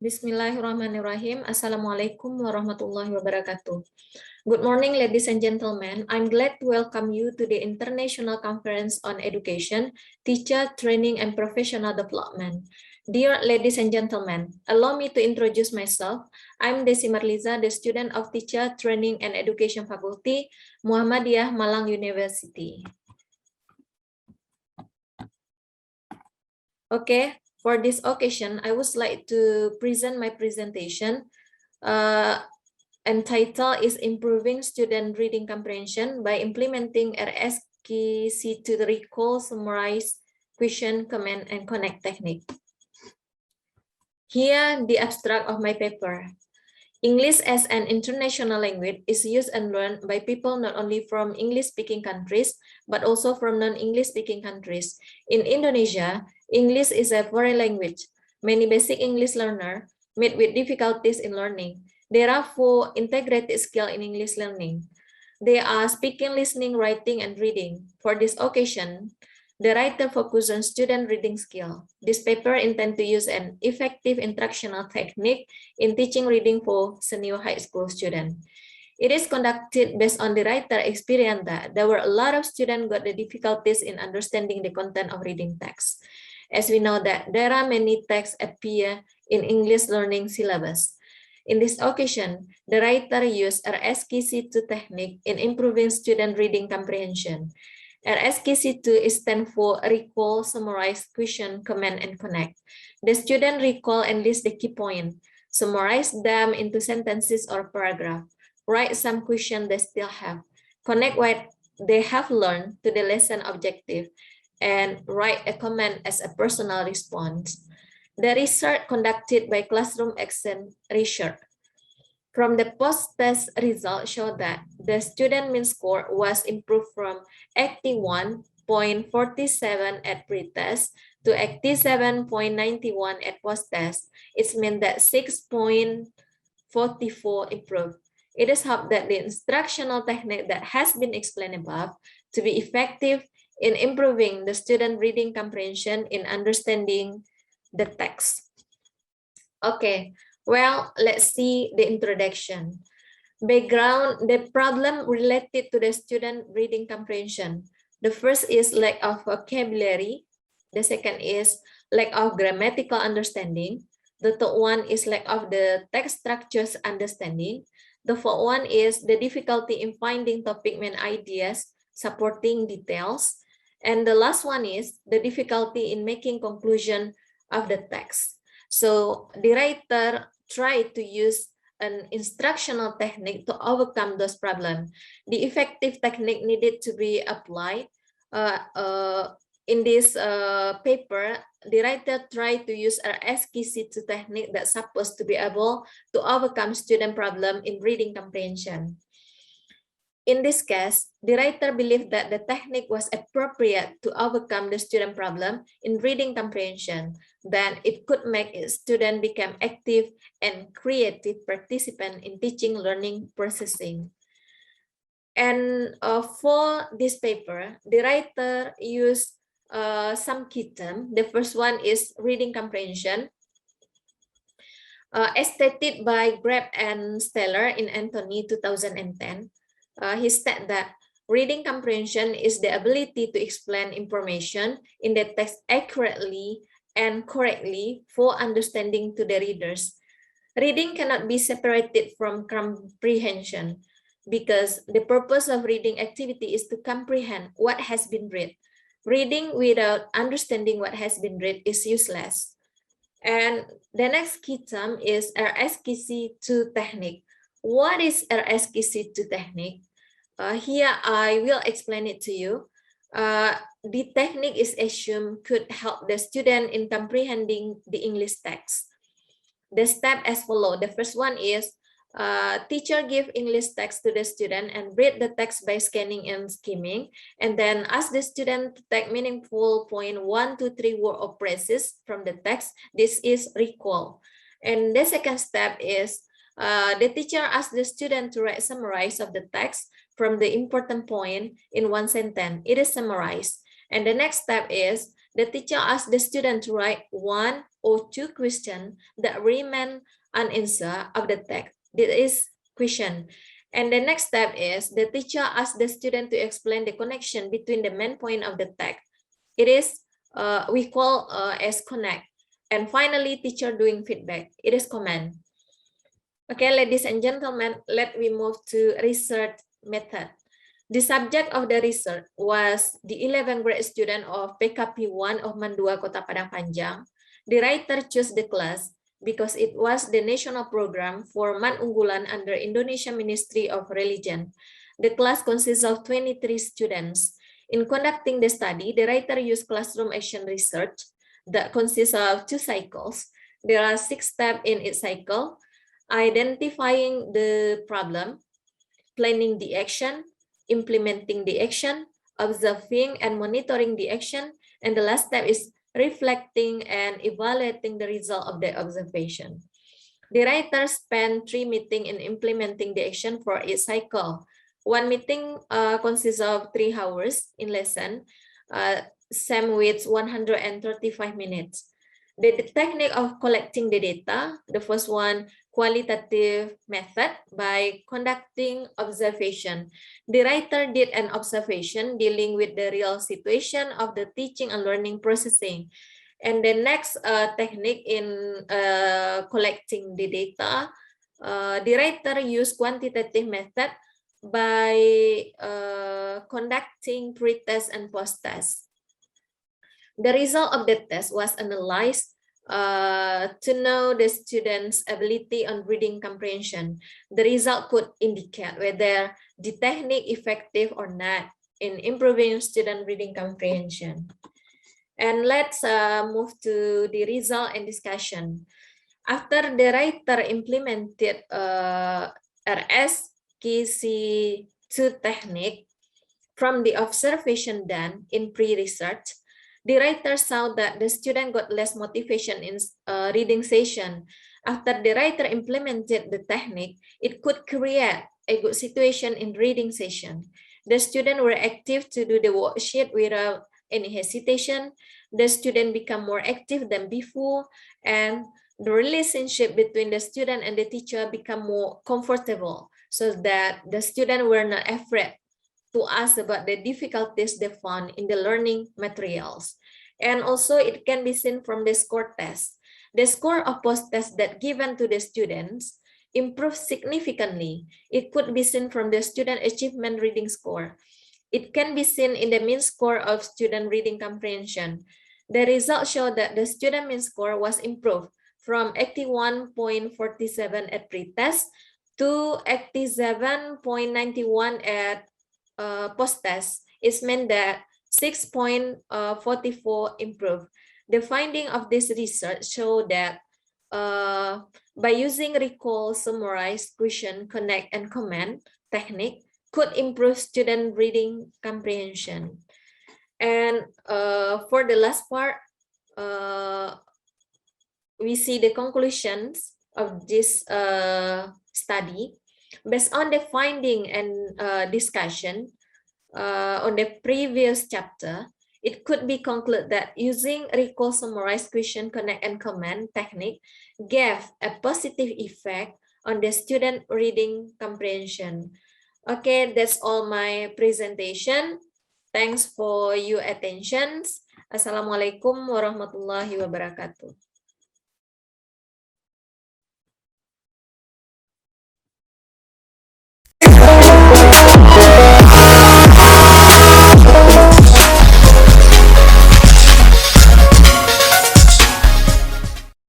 Bismillahirrahmanirrahim. Assalamualaikum warahmatullahi wabarakatuh. Good morning, ladies and gentlemen. I'm glad to welcome you to the International Conference on Education, Teacher Training and Professional Development. Dear ladies and gentlemen, allow me to introduce myself. I'm Desi Marliza, the student of Teacher Training and Education Faculty, Muhammadiyah Malang University. Okay. For this occasion, I would like to present my presentation entitled is Improving Student Reading Comprehension by Implementing RSQC2 Recall, Summarize, Question, Comment, and Connect Technique. Here, the abstract of my paper. English as an international language is used and learned by people not only from English-speaking countries, but also from non-English-speaking countries. In Indonesia, English is a foreign language. Many basic English learners meet with difficulties in learning. There are 4 integrated skills in English learning. They are speaking, listening, writing, and reading. For this occasion, the writer focused on student reading skill. This paper intends to use an effective instructional technique in teaching reading for senior high school students. It is conducted based on the writer experience that there were a lot of students got the difficulties in understanding the content of reading text. As we know that there are many texts appear in English learning syllabus. In this occasion, the writer used RSQC2 technique in improving student reading comprehension. RSQC2 stands for Recall, Summarize, Question, Comment, and Connect. The student recall and list the key points, summarize them into sentences or paragraph, write some questions they still have, connect what they have learned to the lesson objective, and write a comment as a personal response. The research conducted by Classroom Action Research. From the post-test results show that the student mean score was improved from 81.47 at pre-test to 87.91 at post-test. It means that 6.44 improved. It is hoped that the instructional technique that has been explained above to be effective in improving the student reading comprehension in understanding the text. Okay. Well, let's see the introduction. Background, the problem related to the student reading comprehension. The first is lack of vocabulary. The second is lack of grammatical understanding. The third one is lack of the text structures understanding. The fourth one is the difficulty in finding topic main ideas, supporting details. And the last one is the difficulty in making conclusion of the text. So the writer tried to use an instructional technique to overcome those problems. The effective technique needed to be applied. In this paper, the writer tried to use an RSQC2 technique that's supposed to be able to overcome student problem in reading comprehension. In this case, the writer believed that the technique was appropriate to overcome the student problem in reading comprehension. Then it could make its student become active and creative participant in teaching, learning, processing. And for this paper, the writer used some key terms. The first one is reading comprehension. As stated by Grab and Steller in Anthony 2010, he said that reading comprehension is the ability to explain information in the text accurately and correctly for understanding to the readers. Reading cannot be separated from comprehension because the purpose of reading activity is to comprehend what has been read. Reading without understanding what has been read is useless. And the next key term is RSQC2 technique. What is RSQC2 technique? Here I will explain it to you. The technique is assumed could help the student in comprehending the English text. The step as follows. The first one is teacher give English text to the student and read the text by scanning and skimming, and then ask the student to take meaningful point 1 to 3 word or phrases from the text. This is recall. And the second step is the teacher asks the student to write summarize of the text from the important point in one sentence. It is summarized. And the next step is The teacher asks the student to write 1 or 2 questions that remain unanswered of the text. This is question. And the next step is the teacher asks the student to explain the connection between the main point of the text. It is we call as connect. And finally, teacher doing feedback. It is comment. Okay, ladies and gentlemen, let me move to research method. The subject of the research was the 11th grade student of PKP 1 of Mandua Kota Padang Panjang. The writer chose the class because it was the national program for Man Unggulan under Indonesia Ministry of Religion. The class consists of 23 students. In conducting the study, the writer used classroom action research that consists of 2 cycles. There are 6 steps in each cycle: identifying the problem, planning the action, implementing the action, observing and monitoring the action, and the last step is reflecting and evaluating the result of the observation. The writer spent 3 meetings in implementing the action for each cycle. One meeting consists of 3 hours in lesson, same with 135 minutes. The technique of collecting the data, the first one, qualitative method by conducting observation. The writer did an observation dealing with the real situation of the teaching and learning processing. And the next technique in collecting the data, the writer used quantitative method by conducting pre-test and post-test. The result of the test was analyzed to know the student's ability on reading comprehension. The result could indicate whether the technique effective or not in improving student reading comprehension. And let's move to the result and discussion. After the writer implemented RSQC2 technique from the observation done in pre-research, the writer saw that the student got less motivation in reading session. After the writer implemented the technique, it could create a good situation in reading session. The students were active to do the worksheet without any hesitation. The student become more active than before, and the relationship between the student and the teacher become more comfortable, so that the students were not afraid to ask about the difficulties they found in the learning materials. And also it can be seen from the score test. The score of post-test that given to the students improved significantly. It could be seen from the student achievement reading score. It can be seen in the mean score of student reading comprehension. The results show that the student mean score was improved from 81.47 at pre-test to 87.91 at post-test. It meant that 6.44 improved. The finding of this research show that by using recall, summarize, question, connect, and comment technique could improve student reading comprehension. And for the last part, we see the conclusions of this study. Based on the finding and discussion on the previous chapter, it could be concluded that using recall, summarize, question, connect, and comment technique gave a positive effect on the student reading comprehension. Okay, that's all my presentation. Thanks for your attention. Assalamualaikum warahmatullahi wabarakatuh.